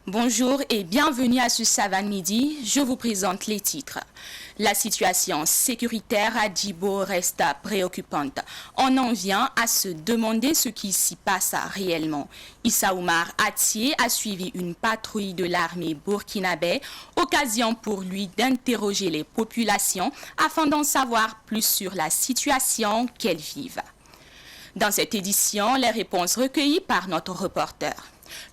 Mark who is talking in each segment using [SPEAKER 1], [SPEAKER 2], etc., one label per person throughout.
[SPEAKER 1] Bonjour et bienvenue à ce Savane Midi. Je vous présente les titres. La situation sécuritaire à Djibo reste préoccupante. On en vient à se demander ce qui s'y passe réellement. Issa Oumar Atié a suivi une patrouille de l'armée burkinabé, occasion pour lui d'interroger les populations afin d'en savoir plus sur la situation qu'elles vivent. Dans cette édition, les réponses recueillies par notre reporter.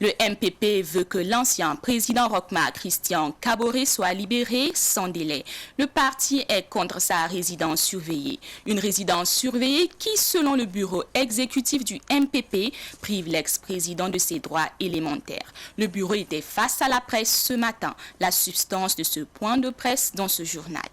[SPEAKER 1] Le MPP veut que l'ancien président Roch-Marc Christian Kaboré soit libéré sans délai. Le parti est contre sa résidence surveillée. Une résidence surveillée qui, selon le bureau exécutif du MPP, prive l'ex-président de ses droits élémentaires. Le bureau était face à la presse ce matin. La substance de ce point de presse dans ce journal.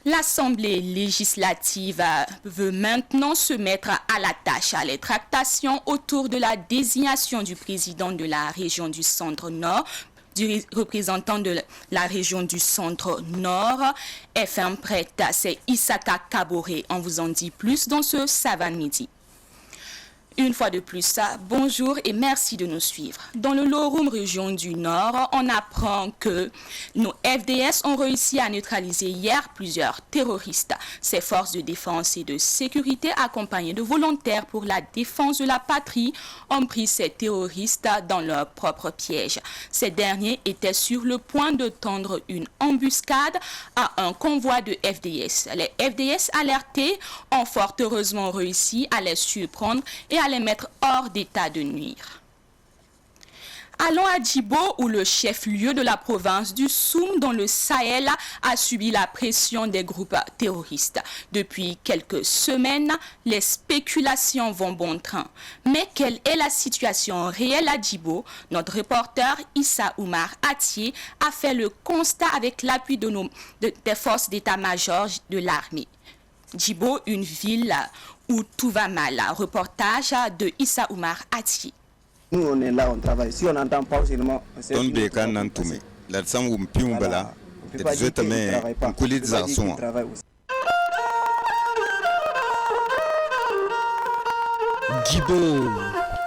[SPEAKER 1] L'Assemblée législative veut maintenant se mettre à la tâche. Les tractations autour de la désignation du président de la région du Centre-Nord, du représentant de la région du Centre-Nord, est ferme prête. C'est Issaka Kaboré. On vous en dit plus dans ce Savane Midi. Une fois de plus, bonjour et merci de nous suivre. Dans le Loroum région du Nord, on apprend que nos FDS ont réussi à neutraliser hier plusieurs terroristes. Ces forces de défense et de sécurité accompagnées de volontaires pour la défense de la patrie ont pris ces terroristes dans leur propre piège. Ces derniers étaient sur le point de tendre une embuscade à un convoi de FDS. Les FDS alertés ont fort heureusement réussi à les surprendre et à les mettre hors d'état de nuire. Allons à Djibo où le chef-lieu de la province du Soum dans le Sahel a subi la pression des groupes terroristes. Depuis quelques semaines, les spéculations vont bon train. Mais quelle est la situation réelle à Djibo? Notre reporter Issa Oumar Atié a fait le constat avec l'appui des forces d'état-major de l'armée. Djibo, une ville où tout va mal. Reportage de Issa Oumar Atié.
[SPEAKER 2] Nous on est là, on travaille. Si on n'entend pas seulement,
[SPEAKER 3] Ton be kan nan tume. La sam wum pium bala. Et zeta me kulit za son.
[SPEAKER 4] Djibo,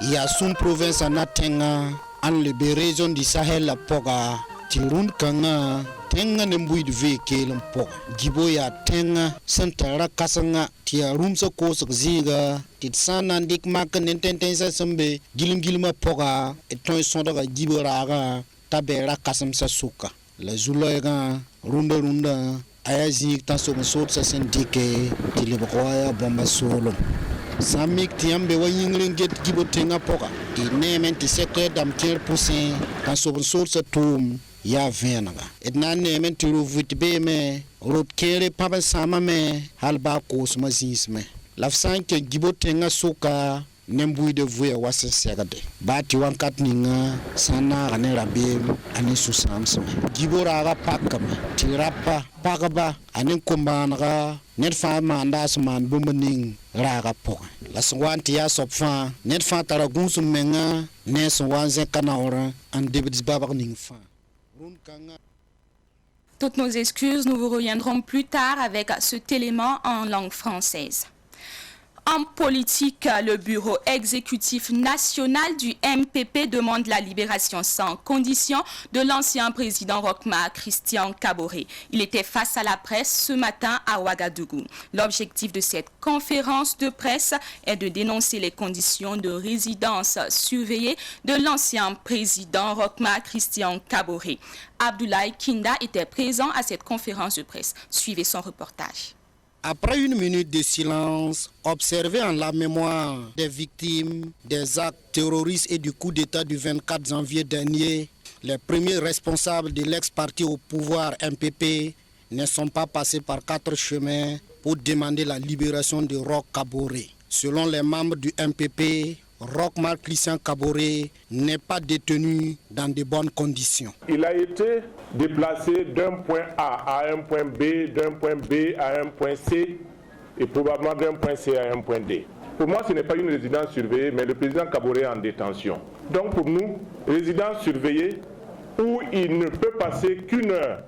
[SPEAKER 4] il y a son province en Atenga, en le région du Sahel la poga, tirun kanga. Tenga nembui de veke lampo Djibo ya tenga santara kasanga tia rumsa kosak ziga tit sana dik mak nenten sa sambe gilma poga eton sonda ga Djibo raga tabera kasam sa suka la zuloga runda aya zik tan so sot sa sendike tilibqoya bomba solo samik tiambe wa yingling get Djibo tenga poga e nemen ti secteur dam tier poussin tan so sot sa tum ya venanga etna nemen tiru vitbe me rot kere papa sama me halba kos mazis me lafsan ke Djibo tenga suka nembui de vuya wasa segade bati wankat ninga sana gane rabe ani susams me Djibo raga pakam tirapa pagaba ani kombanaga net fa mandas man bumning raga pok la swanti ya sopfa net fa taragunsu menga nes wanze kanaora an debis babak ning fa.
[SPEAKER 1] Toutes nos excuses, nous vous reviendrons plus tard avec cet élément en langue française. En politique, le bureau exécutif national du MPP demande la libération sans condition de l'ancien président Roch-Marc Christian Kaboré. Il était face à la presse ce matin à Ouagadougou. L'objectif de cette conférence de presse est de dénoncer les conditions de résidence surveillée de l'ancien président Roch-Marc Christian Kaboré. Abdoulaye Kinda était présent à cette conférence de presse. Suivez son reportage.
[SPEAKER 4] Après une minute de silence, observé en la mémoire des victimes des actes terroristes et du coup d'État du 24 janvier dernier, les premiers responsables de l'ex-parti au pouvoir MPP ne sont pas passés par 4 chemins pour demander la libération de Roch Kaboré. Selon les membres du MPP, Roch-Marc Christian Kaboré n'est pas détenu dans de bonnes conditions.
[SPEAKER 5] Il a été déplacé d'un point A à un point B, d'un point B à un point C, et probablement d'un point C à un point D. Pour moi, ce n'est pas une résidence surveillée, mais le président Kaboré est en détention. Donc pour nous, résidence surveillée où il ne peut passer qu'une heure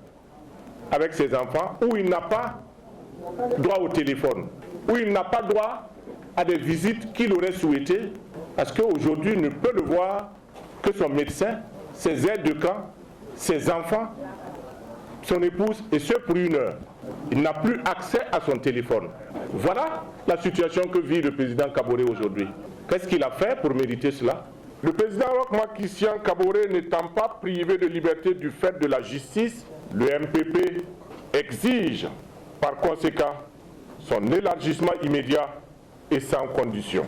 [SPEAKER 5] avec ses enfants, où il n'a pas droit au téléphone, où il n'a pas droit à des visites qu'il aurait souhaitées, parce qu'aujourd'hui, il ne peut le voir que son médecin, ses aides de camp, ses enfants, son épouse, et ce pour une heure. Il n'a plus accès à son téléphone. Voilà la situation que vit le président Kaboré aujourd'hui. Qu'est-ce qu'il a fait pour mériter cela? Le président Roch Christian Kaboré n'étant pas privé de liberté du fait de la justice, le MPP exige par conséquent son élargissement immédiat et sans condition.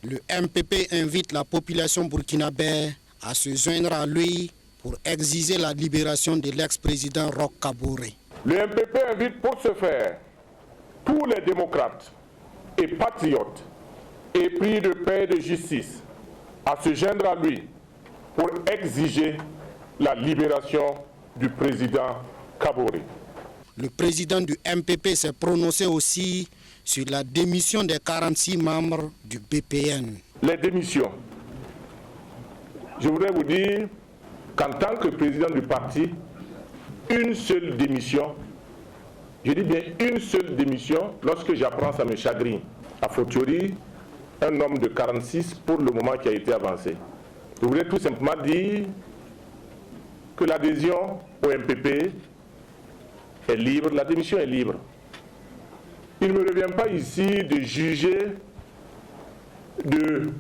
[SPEAKER 4] Le MPP invite la population burkinabé à se joindre à lui pour exiger la libération de l'ex-président Roch Kaboré.
[SPEAKER 5] Le MPP invite pour ce faire tous les démocrates et patriotes épris de paix et de justice à se joindre à lui pour exiger la libération du président Kaboré.
[SPEAKER 4] Le président du MPP s'est prononcé aussi sur la démission des 46 membres du BPN.
[SPEAKER 5] Les démissions. Je voudrais vous dire qu'en tant que président du parti, une seule démission, je dis bien une seule démission, lorsque j'apprends ça me chagrine. A fortiori, un homme de 46 pour le moment qui a été avancé. Je voudrais tout simplement dire que l'adhésion au MPP est libre, la démission est libre. Il ne me revient pas ici de juger de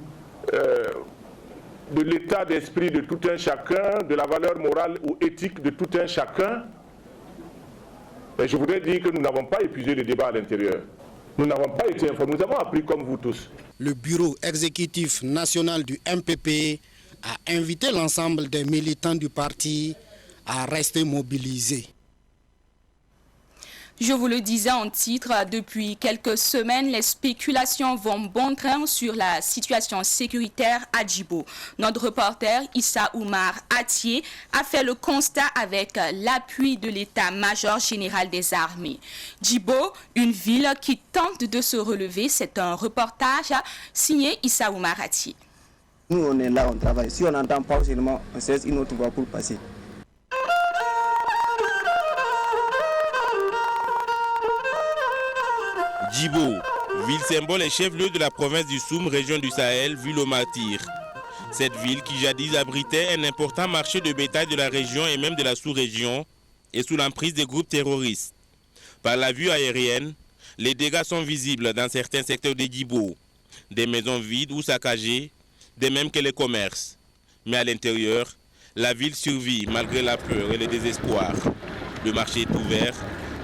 [SPEAKER 5] l'état d'esprit de tout un chacun, de la valeur morale ou éthique de tout un chacun. Et je voudrais dire que nous n'avons pas épuisé le débat à l'intérieur. Nous n'avons pas été informés, nous avons appris comme vous tous.
[SPEAKER 4] Le bureau exécutif national du MPP a invité l'ensemble des militants du parti à rester mobilisés.
[SPEAKER 1] Je vous le disais en titre, depuis quelques semaines, les spéculations vont bon train sur la situation sécuritaire à Djibo. Notre reporter Issa Oumar Atié a fait le constat avec l'appui de l'état-major général des armées. Djibo, une ville qui tente de se relever, c'est un reportage signé Issa Oumar Atié.
[SPEAKER 2] Nous, on est là, on travaille. Si on n'entend pas seulement, on sait une autre voie pour passer.
[SPEAKER 6] Djibo, ville symbole et chef-lieu de la province du Soum, région du Sahel, ville au martyr. Cette ville qui jadis abritait un important marché de bétail de la région et même de la sous-région est sous l'emprise des groupes terroristes. Par la vue aérienne, les dégâts sont visibles dans certains secteurs de Djibo. Des maisons vides ou saccagées, de même que les commerces. Mais à l'intérieur, la ville survit malgré la peur et le désespoir. Le marché est ouvert.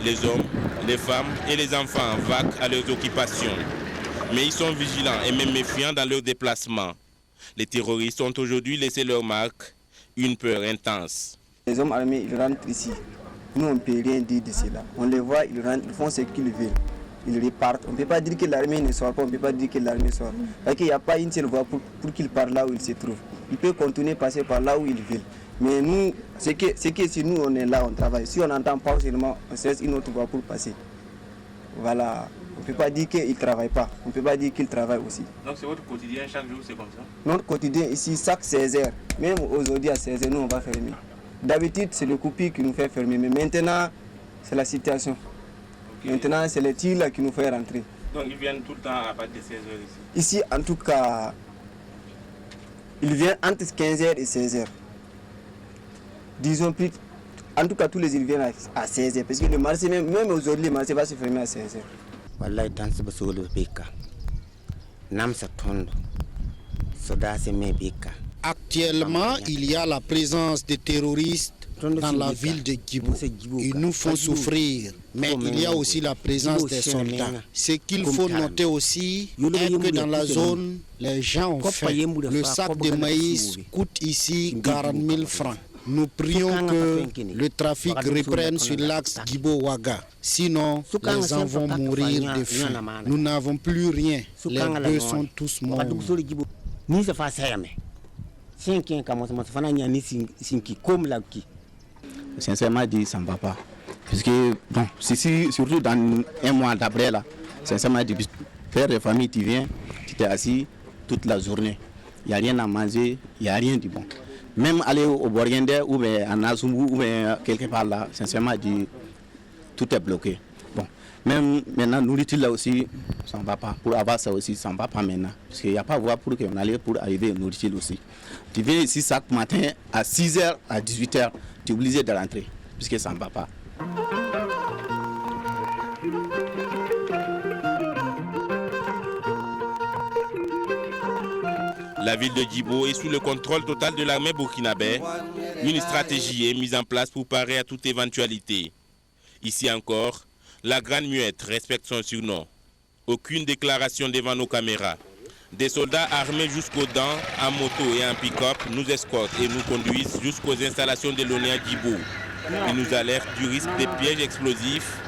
[SPEAKER 6] Les hommes, les femmes et les enfants vaquent à leurs occupations. Mais ils sont vigilants et même méfiants dans leurs déplacements. Les terroristes ont aujourd'hui laissé leur marque, une peur intense.
[SPEAKER 2] Les hommes armés, ils rentrent ici. Nous, on ne peut rien dire de cela. On les voit, ils rentrent, ils font ce qu'ils veulent. Ils repartent. On ne peut pas dire que l'armée ne sort pas, on ne peut pas dire que l'armée sort. Parce qu'il n'y a pas une seule voie pour qu'ils partent là où ils se trouvent. Ils peuvent continuer à passer par là où ils veulent. Mais nous, c'est que si nous on est là, on travaille. Si on n'entend pas seulement, on sait une autre voie pour passer. Voilà. On ne peut pas dire qu'ils ne travaillent pas. On ne peut pas dire qu'ils travaillent aussi.
[SPEAKER 7] Donc c'est votre quotidien, chaque jour c'est comme ça?
[SPEAKER 2] Notre quotidien ici, chaque 16 heures. Même aujourd'hui à 16 heures, nous on va fermer. D'habitude, c'est le coupure qui nous fait fermer. Mais maintenant, c'est la situation. Okay. Maintenant, c'est les tirs qui nous fait rentrer.
[SPEAKER 7] Donc ils viennent tout le temps à partir de 16 heures ici?
[SPEAKER 2] Ici, en tout cas, ils viennent entre 15 heures et 16 heures. Disons plus, en tout cas tous les îles viennent à 16 heures, parce que le marché, même aujourd'hui, le marché va se fermer à 16 heures.
[SPEAKER 4] Actuellement, il y a la présence des terroristes dans la ville de Djibo. Ils nous font souffrir, mais il y a aussi la présence des soldats. Ce qu'il faut noter aussi est que dans la zone, les gens ont faim. Le sac de maïs coûte ici 40 000 francs. Nous prions que le trafic reprenne sur l'axe Djibo-Ouaga. Sinon, les gens vont mourir de faim. Nous n'avons plus rien. Les bœufs sont tous morts.
[SPEAKER 8] Sincèrement dit, ça ne va pas. Parce que, bon, surtout dans un mois d'après, là, Sincèrement, depuis père de famille, tu viens, tu t'es assis toute la journée. Il n'y a rien à manger, il n'y a rien du bon. Même aller au Borgendé ou en Azumbu ou quelque part là, sincèrement, tout est bloqué. Bon, même maintenant, nourriture là aussi, ça ne va pas. Pour avoir ça aussi, ça ne va pas maintenant. Parce qu'il n'y a pas de voie pour qu'on aille pour arriver à nourriture aussi. Tu viens ici chaque matin à 6h, à 18h, tu es obligé de rentrer, puisque ça ne va pas.
[SPEAKER 6] La ville de Djibo est sous le contrôle total de l'armée burkinabé. Une stratégie est mise en place pour parer à toute éventualité. Ici encore, la Grande Muette respecte son surnom. Aucune déclaration devant nos caméras. Des soldats armés jusqu'aux dents, en moto et en pick-up, nous escortent et nous conduisent jusqu'aux installations de l'ONU à Djibo. Ils nous alertent du risque des pièges explosifs.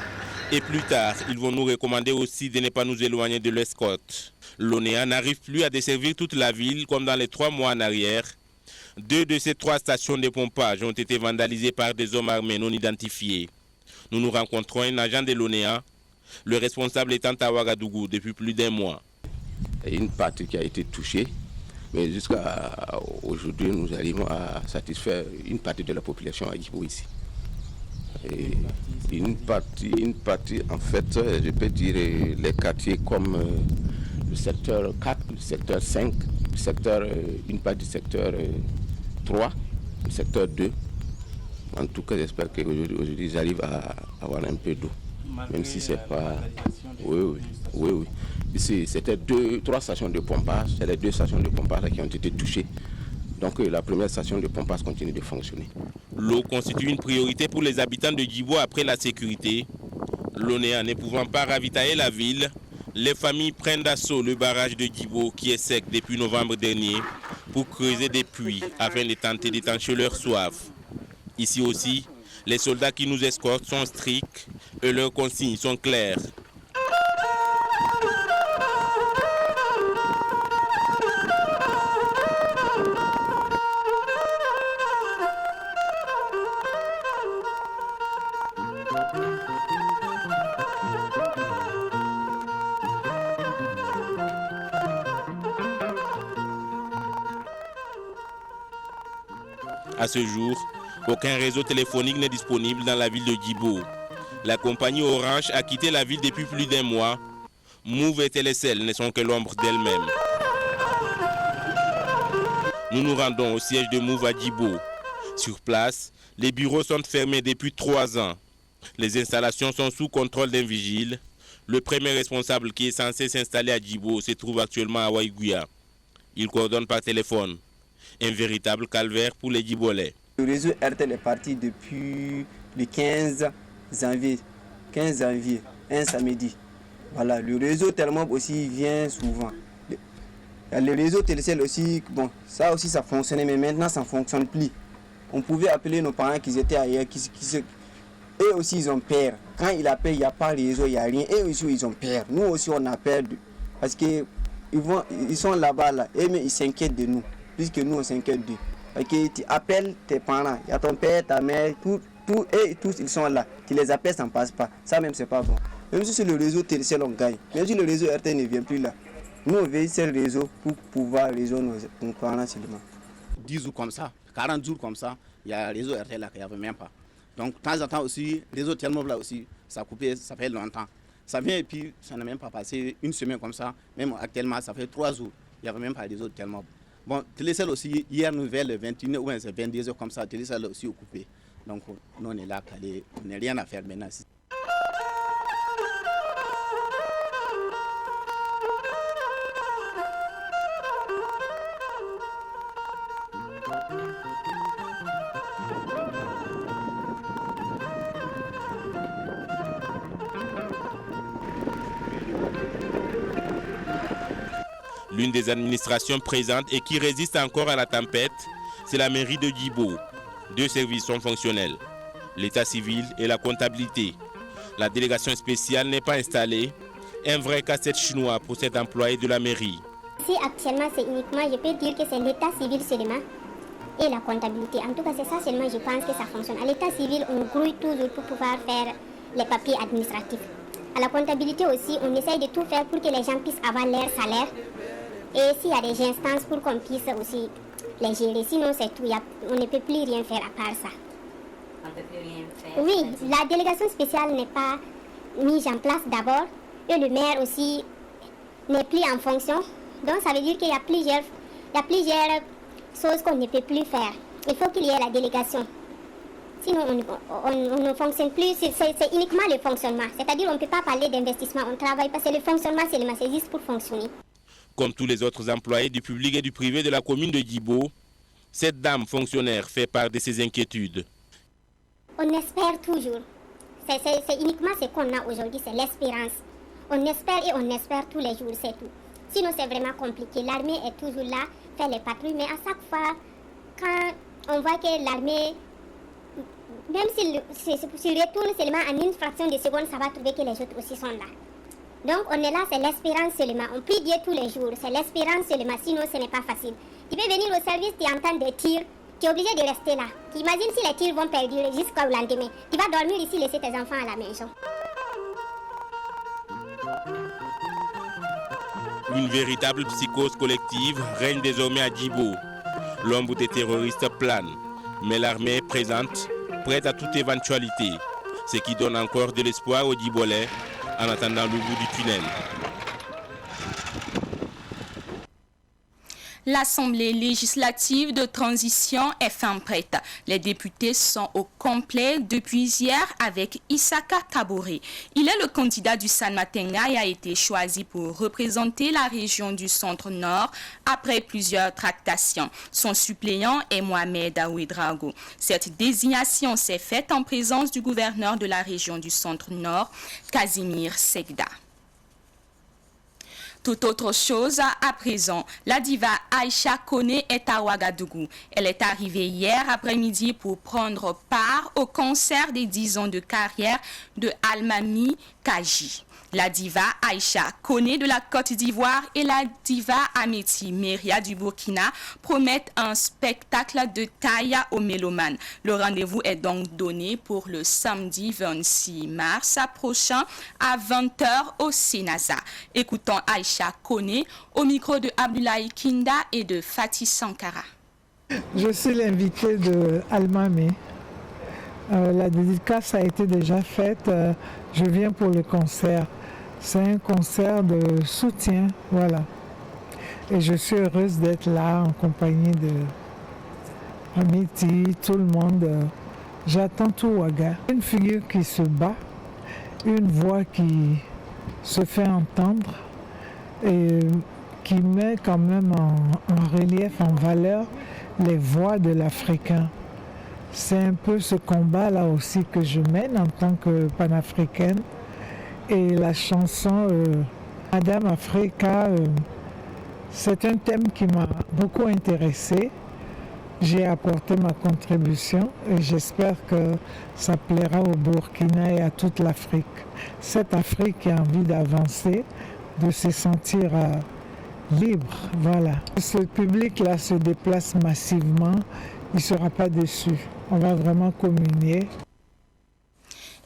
[SPEAKER 6] Et plus tard, ils vont nous recommander aussi de ne pas nous éloigner de l'escorte. L'ONEA n'arrive plus à desservir toute la ville comme dans les 3 mois en arrière. 2 de ces 3 stations de pompage ont été vandalisées par des hommes armés non identifiés. Nous nous rencontrons un agent de l'ONEA, le responsable étant à Ouagadougou depuis plus d'1 mois.
[SPEAKER 9] Une partie qui a été touchée, mais jusqu'à aujourd'hui, nous arrivons à satisfaire une partie de la population à Djibo ici. Et une partie, en fait, je peux dire les quartiers comme le secteur 4, le secteur 5, une partie du secteur 3, le secteur 2. En tout cas, j'espère qu'aujourd'hui, j'arrive à avoir un peu d'eau. Même si c'est pas... Oui. Ici, c'était 3 stations de pompage. C'est les 2 stations de pompage qui ont été touchées. Donc la première station de pompage continue de fonctionner.
[SPEAKER 6] L'eau constitue une priorité pour les habitants de Djibo après la sécurité. L'ONEA ne pouvant pas ravitailler la ville, les familles prennent d'assaut le barrage de Djibo qui est sec depuis novembre dernier pour creuser des puits afin de tenter d'étancher leur soif. Ici aussi, les soldats qui nous escortent sont stricts et leurs consignes sont claires. À ce jour, aucun réseau téléphonique n'est disponible dans la ville de Djibo. La compagnie Orange a quitté la ville depuis plus d'1 mois. Move et Télécel ne sont que l'ombre d'elle-même. Nous nous rendons au siège de Move à Djibo. Sur place, les bureaux sont fermés depuis 3 ans. Les installations sont sous contrôle d'un vigile. Le premier responsable qui est censé s'installer à Djibo se trouve actuellement à Waïgouya. Il coordonne par téléphone. Un véritable calvaire pour les Djibolais.
[SPEAKER 2] Le réseau RTL est parti depuis le 15 janvier, un samedi. Voilà, le réseau tellement aussi vient souvent. Le réseau Télécel aussi, bon, ça aussi ça fonctionnait, mais maintenant ça ne fonctionne plus. On pouvait appeler nos parents qui étaient ailleurs, eux aussi ils ont peur. Quand ils appellent, il n'y a pas de réseau, il n'y a rien. Eux aussi ils ont peur. Nous aussi on a peur parce qu'ils sont là-bas, là, et mais ils s'inquiètent de nous. Puisque nous on s'inquiète d'eux. Parce que tu appelles tes parents, il y a ton père, ta mère, tous ils sont là. Tu les appelles, ça ne passe pas. Ça même c'est pas bon. Même si c'est le réseau Télécel on gagne. Même si le réseau RTL ne vient plus là. Nous on veille sur le réseau pour pouvoir résoudre nos parents seulement.
[SPEAKER 4] 10 jours comme ça, 40 jours comme ça, il y a le réseau RTL là qu'il n'y avait même pas. Donc de temps en temps aussi, le réseau Telmov là aussi, ça a coupé, ça fait longtemps. Ça vient et puis ça n'a même pas passé 1 semaine comme ça. Même actuellement, ça fait 3 jours. Il n'y avait même pas le réseau Telmov. Bon, Télécel aussi, hier nous vers le 21 ou 22 heures comme ça, Télécel aussi occupé. Donc nous on est là, on n'a rien à faire maintenant.
[SPEAKER 6] L'une des administrations présentes et qui résiste encore à la tempête, c'est la mairie de Djibo. 2 services sont fonctionnels, l'état civil et la comptabilité. La délégation spéciale n'est pas installée, un vrai casse-tête chinois pour cet employé de la mairie.
[SPEAKER 10] Si actuellement c'est uniquement, je peux dire que c'est l'état civil seulement et la comptabilité. En tout cas c'est ça seulement, je pense que ça fonctionne. À l'état civil, on grouille toujours pour pouvoir faire les papiers administratifs. À la comptabilité aussi, on essaye de tout faire pour que les gens puissent avoir leur salaire. Et s'il y a des instances pour qu'on puisse aussi les gérer. Sinon, c'est tout. On ne peut plus rien faire à part ça.
[SPEAKER 11] On ne peut plus rien faire.
[SPEAKER 10] Oui, la délégation spéciale n'est pas mise en place d'abord. Et le maire aussi n'est plus en fonction. Donc, ça veut dire qu'il y a plusieurs choses qu'on ne peut plus faire. Il faut qu'il y ait la délégation. Sinon, on ne fonctionne plus. C'est uniquement le fonctionnement. C'est-à-dire qu'on ne peut pas parler d'investissement. On travaille parce que le fonctionnement, c'est juste pour fonctionner.
[SPEAKER 6] Comme tous les autres employés du public et du privé de la commune de Djibo, cette dame fonctionnaire fait part de ses inquiétudes.
[SPEAKER 10] On espère toujours. C'est uniquement ce qu'on a aujourd'hui, c'est l'espérance. On espère et on espère tous les jours, c'est tout. Sinon, c'est vraiment compliqué. L'armée est toujours là, fait les patrouilles, mais à chaque fois, quand on voit que l'armée, même s'il retourne seulement en une fraction de seconde, ça va trouver que les autres aussi sont là. Donc, on est là, c'est l'espérance seulement. On prie Dieu tous les jours, c'est l'espérance seulement, sinon ce n'est pas facile. Tu peux venir au service, tu entends des tirs, tu es obligé de rester là. Tu imagines si les tirs vont perdurer jusqu'au lendemain. Tu vas dormir ici, laisser tes enfants à la maison.
[SPEAKER 6] Une véritable psychose collective règne désormais à Djibo. L'ombre des terroristes plane, mais l'armée est présente, prête à toute éventualité, ce qui donne encore de l'espoir aux Djibolais en attendant le bout du tunnel.
[SPEAKER 1] L'Assemblée législative de transition est fin prête. Les députés sont au complet depuis hier avec Isaka Kaboré. Il est le candidat du San Matenga et a été choisi pour représenter la région du Centre-Nord après plusieurs tractations. Son suppléant est Mohamed Ouedraogo. Cette désignation s'est faite en présence du gouverneur de la région du Centre-Nord, Casimir Segda. Tout autre chose à présent, la diva Aïcha Koné est à Ouagadougou. Elle est arrivée hier après-midi pour prendre part au concert des 10 ans de carrière de Almami Kaji. La diva Aïcha Koné de la Côte d'Ivoire et la diva Ameti Meria du Burkina promettent un spectacle de taille aux mélomanes. Le rendez-vous est donc donné pour le samedi 26 mars prochain à 20h au Sénasa. Écoutons Aïcha Koné au micro de Abdoulaye Kinda et de Fatih Sankara.
[SPEAKER 12] Je suis l'invité de Almami. La dédicace a été déjà faite. Je viens pour le concert. C'est un concert de soutien, voilà. Et je suis heureuse d'être là en compagnie de Amiti, tout le monde. J'attends tout Ouaga. Une figure qui se bat, une voix qui se fait entendre et qui met quand même en relief, en valeur, les voix de l'Africain. C'est un peu ce combat-là aussi que je mène en tant que panafricaine. Et la chanson Madame Africa, c'est un thème qui m'a beaucoup intéressée. J'ai apporté ma contribution et j'espère que ça plaira au Burkina et à toute l'Afrique. Cette Afrique qui a envie d'avancer, de se sentir libre, voilà. Ce public-là se déplace massivement, il ne sera pas déçu. On va vraiment communier.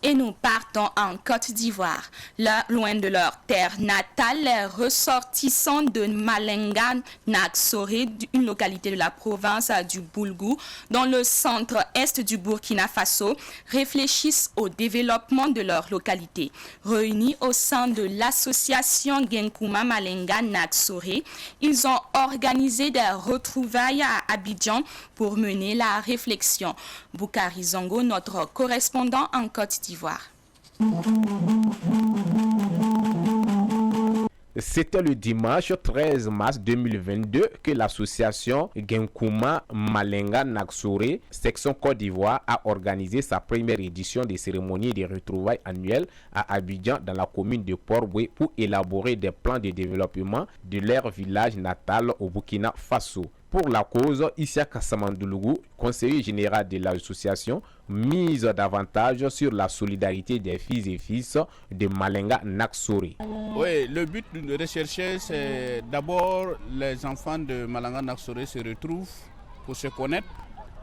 [SPEAKER 1] Et nous partons en Côte d'Ivoire. Là, loin de leur terre natale, les ressortissants de Malenga Naxoré, une localité de la province du Boulgou, dans le centre-est du Burkina Faso, réfléchissent au développement de leur localité. Réunis au sein de l'association Genkouma Malenga Naxoré, ils ont organisé des retrouvailles à Abidjan pour mener la réflexion. Boukari Zongo, notre correspondant en Côte d'Ivoire.
[SPEAKER 13] C'était le dimanche 13 mars 2022 que l'association Genkouma Malenga Naxoré, section Côte d'Ivoire, a organisé sa première édition des cérémonies de retrouvailles annuelles à Abidjan dans la commune de Port-Boué pour élaborer des plans de développement de leur village natal au Burkina Faso. Pour la cause, Isiaka Samandoulougou, conseiller général de l'association, mise davantage sur la solidarité des filles et fils de Malenga Naxoré.
[SPEAKER 14] Oui, le but de rechercher, c'est d'abord les enfants de Malenga Naxoré se retrouvent pour se connaître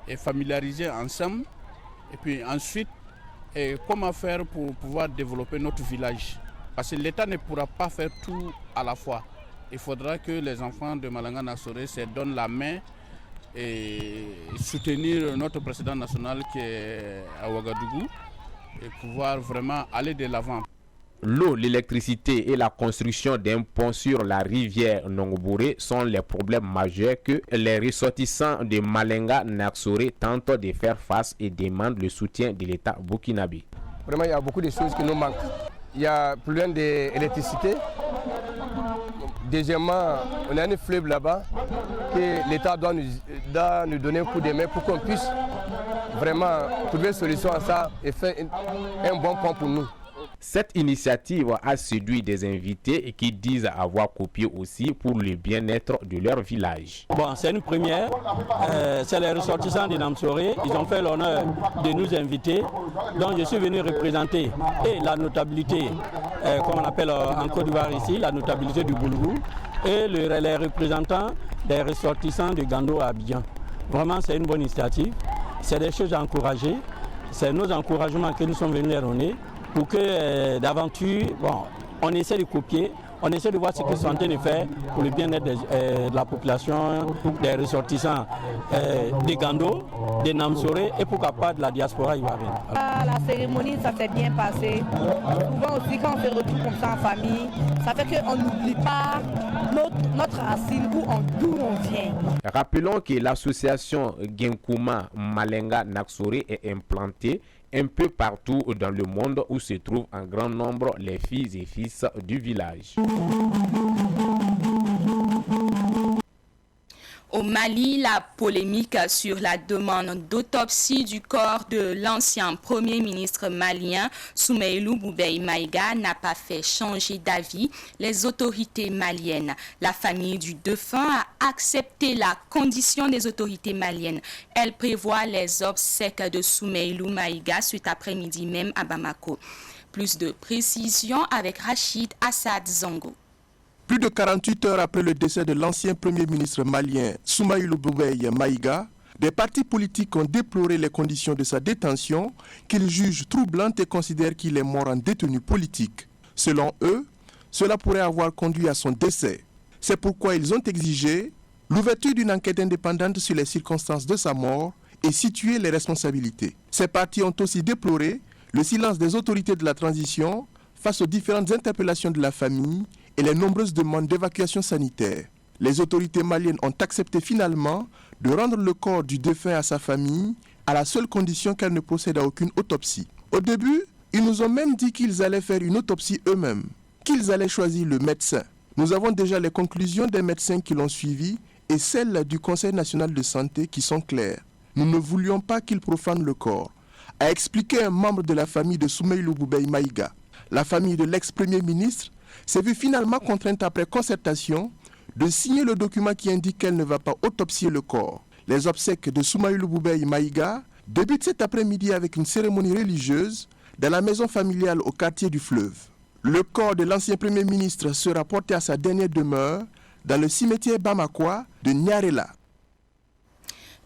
[SPEAKER 14] et familiariser ensemble. Et puis ensuite, comment faire pour pouvoir développer notre village. Parce que l'État ne pourra pas faire tout à la fois. Il faudra que les enfants de Malanga Naxoré se donnent la main et soutenir notre président national qui est à Ouagadougou et pouvoir vraiment aller de l'avant.
[SPEAKER 13] L'eau, l'électricité et la construction d'un pont sur la rivière Nongobouré sont les problèmes majeurs que les ressortissants de Malenga Naxoré tentent de faire face et demandent le soutien de l'État burkinabé.
[SPEAKER 15] Vraiment, il y a beaucoup de choses qui nous manquent. Il y a le problème d'électricité. Deuxièmement, on a une fleuve là-bas que l'État doit nous donner un coup de main pour qu'on puisse vraiment trouver une solution à ça et faire un bon pont pour nous.
[SPEAKER 13] Cette initiative a séduit des invités qui disent avoir copié aussi pour le bien-être de leur village.
[SPEAKER 16] Bon, c'est une première. C'est les ressortissants de Namsoré. Ils ont fait l'honneur de nous inviter. Donc je suis venu représenter et la notabilité, comme on appelle en Côte d'Ivoire ici, la notabilité du Boulgou, et les représentants des ressortissants de Gando à Abidjan. Vraiment, c'est une bonne initiative. C'est des choses à encourager. C'est nos encouragements que nous sommes venus les donner. Pour que d'aventure, on essaie de copier, on essaie de voir ce qu'ils sont en train de faire pour le bien-être de la population, des ressortissants des Gando, des Namsoré et pourquoi pas de la diaspora ivoirienne.
[SPEAKER 17] La cérémonie, ça s'est bien passé. Souvent aussi, quand on se retrouve comme ça en famille, ça fait qu'on n'oublie pas notre racine, d'où on vient.
[SPEAKER 13] Rappelons que l'association Genkouma Malenga Naxoré est implantée un peu partout dans le monde où se trouvent en grand nombre les filles et fils du village.
[SPEAKER 1] Au Mali, la polémique sur la demande d'autopsie du corps de l'ancien Premier ministre malien Soumeylou Boubèye Maïga n'a pas fait changer d'avis les autorités maliennes. La famille du défunt a accepté la condition des autorités maliennes. Elle prévoit les obsèques de Soumeylou Maïga cet après-midi même à Bamako. Plus de précisions avec Rachid Assad Zongo.
[SPEAKER 18] Plus de 48 heures après le décès de l'ancien Premier ministre malien Soumeylou Boubèye Maïga, des partis politiques ont déploré les conditions de sa détention qu'ils jugent troublantes et considèrent qu'il est mort en détenu politique. Selon eux, cela pourrait avoir conduit à son décès. C'est pourquoi ils ont exigé l'ouverture d'une enquête indépendante sur les circonstances de sa mort et situer les responsabilités. Ces partis ont aussi déploré le silence des autorités de la transition face aux différentes interpellations de la famille et les nombreuses demandes d'évacuation sanitaire. Les autorités maliennes ont accepté finalement de rendre le corps du défunt à sa famille à la seule condition qu'elle ne procède à aucune autopsie. Au début, ils nous ont même dit qu'ils allaient faire une autopsie eux-mêmes, qu'ils allaient choisir le médecin. Nous avons déjà les conclusions des médecins qui l'ont suivi et celles du Conseil national de santé qui sont claires. Nous ne voulions pas qu'ils profanent le corps, a expliqué un membre de la famille de Soumeylou Boubèye Maïga. La famille de l'ex-premier ministre s'est vue finalement contrainte après concertation de signer le document qui indique qu'elle ne va pas autopsier le corps. Les obsèques de Soumeylou Boubèye Maïga débutent cet après-midi avec une cérémonie religieuse dans la maison familiale au quartier du Fleuve. Le corps de l'ancien Premier ministre sera porté à sa dernière demeure dans le cimetière bamakois de Nyarela.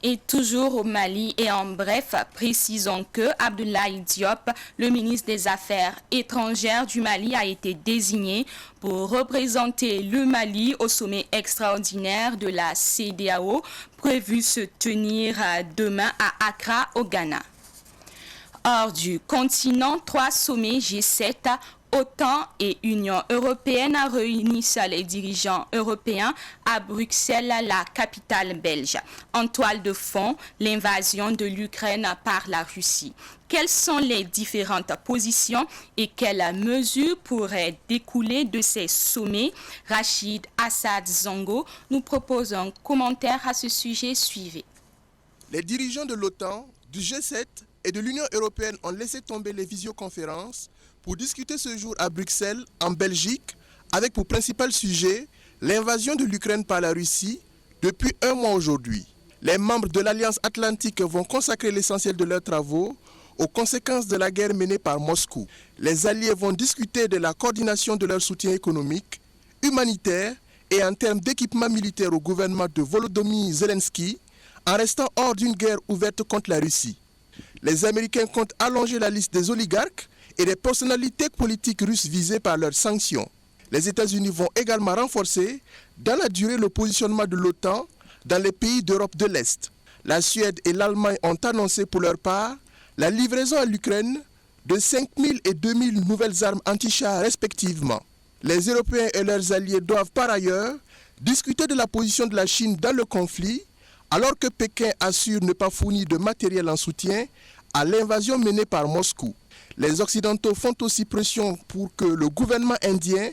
[SPEAKER 1] Et toujours au Mali et en bref, précisons que Abdoulaye Diop, le ministre des Affaires étrangères du Mali, a été désigné pour représenter le Mali au sommet extraordinaire de la CEDEAO prévu se tenir demain à Accra au Ghana. Hors du continent, 3 sommets G7 OTAN et Union européenne réunissent les dirigeants européens à Bruxelles, la capitale belge. En toile de fond, l'invasion de l'Ukraine par la Russie. Quelles sont les différentes positions et quelles mesures pourraient découler de ces sommets? Rachid Assad Zongo nous propose un commentaire à ce sujet. Suivez.
[SPEAKER 18] Les dirigeants de l'OTAN, du G7 et de l'Union européenne ont laissé tomber les visioconférences pour discuter ce jour à Bruxelles, en Belgique, avec pour principal sujet l'invasion de l'Ukraine par la Russie depuis un mois aujourd'hui. Les membres de l'Alliance Atlantique vont consacrer l'essentiel de leurs travaux aux conséquences de la guerre menée par Moscou. Les alliés vont discuter de la coordination de leur soutien économique, humanitaire et en termes d'équipement militaire au gouvernement de Volodymyr Zelensky, en restant hors d'une guerre ouverte contre la Russie. Les Américains comptent allonger la liste des oligarques et des personnalités politiques russes visées par leurs sanctions. Les États-Unis vont également renforcer dans la durée le positionnement de l'OTAN dans les pays d'Europe de l'Est. La Suède et l'Allemagne ont annoncé pour leur part la livraison à l'Ukraine de 5 000 et 2 000 nouvelles armes anti-chars respectivement. Les Européens et leurs alliés doivent par ailleurs discuter de la position de la Chine dans le conflit, alors que Pékin assure ne pas fournir de matériel en soutien à l'invasion menée par Moscou. Les Occidentaux font aussi pression pour que le gouvernement indien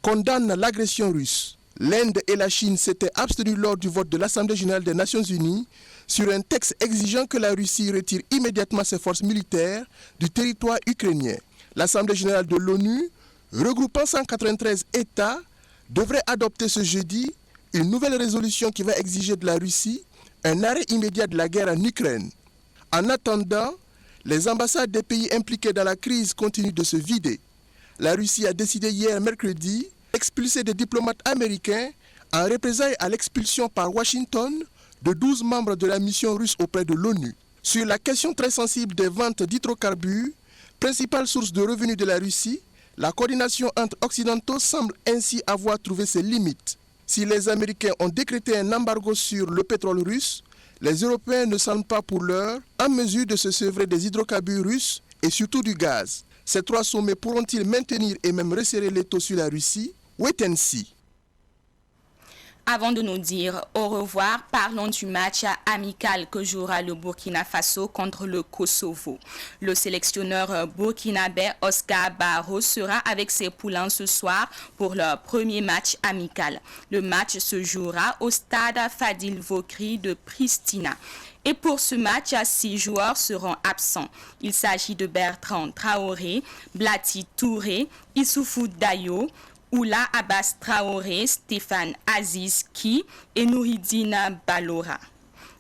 [SPEAKER 18] condamne l'agression russe. L'Inde et la Chine s'étaient abstenues lors du vote de l'Assemblée générale des Nations unies sur un texte exigeant que la Russie retire immédiatement ses forces militaires du territoire ukrainien. L'Assemblée générale de l'ONU, regroupant 193 États, devrait adopter ce jeudi une nouvelle résolution qui va exiger de la Russie un arrêt immédiat de la guerre en Ukraine. En attendant, les ambassades des pays impliqués dans la crise continuent de se vider. La Russie a décidé hier mercredi d'expulser des diplomates américains en représailles à l'expulsion par Washington de 12 membres de la mission russe auprès de l'ONU. Sur la question très sensible des ventes d'hydrocarbures, principale source de revenus de la Russie, la coordination entre occidentaux semble ainsi avoir trouvé ses limites. Si les Américains ont décrété un embargo sur le pétrole russe, les Européens ne semblent pas pour l'heure en mesure de se sevrer des hydrocarbures russes et surtout du gaz. Ces trois sommets pourront-ils maintenir et même resserrer l'étau sur la Russie? Wait and see.
[SPEAKER 1] Avant de nous dire au revoir, parlons du match amical que jouera le Burkina Faso contre le Kosovo. Le sélectionneur burkinabé Oscar Barro sera avec ses poulains ce soir pour leur premier match amical. Le match se jouera au stade Fadil Vokri de Pristina. Et pour ce match, 6 joueurs seront absents. Il s'agit de Bertrand Traoré, Blati Touré, Issoufou Dayo, Oula Abbas Traoré, Stéphane Aziz Ki et Nouridine Balora.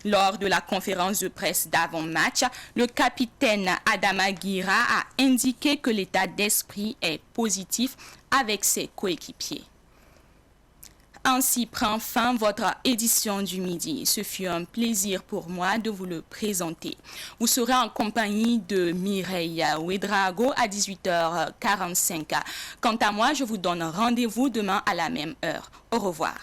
[SPEAKER 1] Lors de la conférence de presse d'avant-match, le capitaine Adama Guira a indiqué que l'état d'esprit est positif avec ses coéquipiers. Ainsi prend fin votre édition du midi. Ce fut un plaisir pour moi de vous le présenter. Vous serez en compagnie de Mireille Ouedraogo à 18h45. Quant à moi, je vous donne rendez-vous demain à la même heure. Au revoir.